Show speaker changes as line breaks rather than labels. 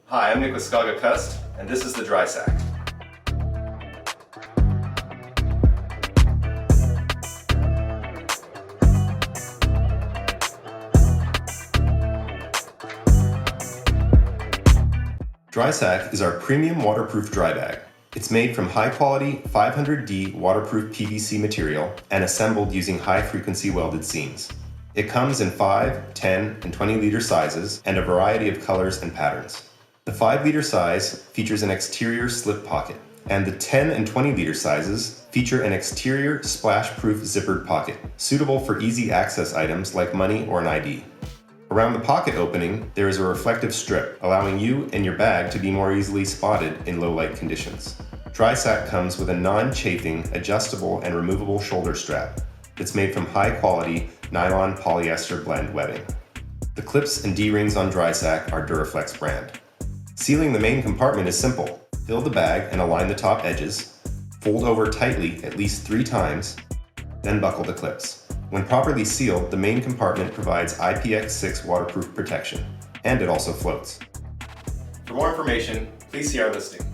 Hi, I'm Nick with Skog at Kust, and this is the DrySåk. DrySåk is our premium waterproof dry bag. It's made from high-quality 500D waterproof PVC material and assembled using high-frequency welded seams. It comes in 5, 10, and 20-liter sizes and a variety of colors and patterns. The 5-liter size features an exterior slip pocket, and the 10 and 20-liter sizes feature an exterior splash-proof zippered pocket, suitable for easy access items like money or an ID. Around the pocket opening, there is a reflective strip, allowing you and your bag to be more easily spotted in low-light conditions. DrySåk comes with a non-chafing, adjustable, and removable shoulder strap that's made from high-quality nylon polyester blend webbing. The clips and D-rings on DrySåk are Duraflex brand. Sealing the main compartment is simple. Fill the bag and align the top edges, fold over tightly at least 3 times, then buckle the clips. When properly sealed, the main compartment provides IPX6 waterproof protection, and it also floats. For more information, please see our listing.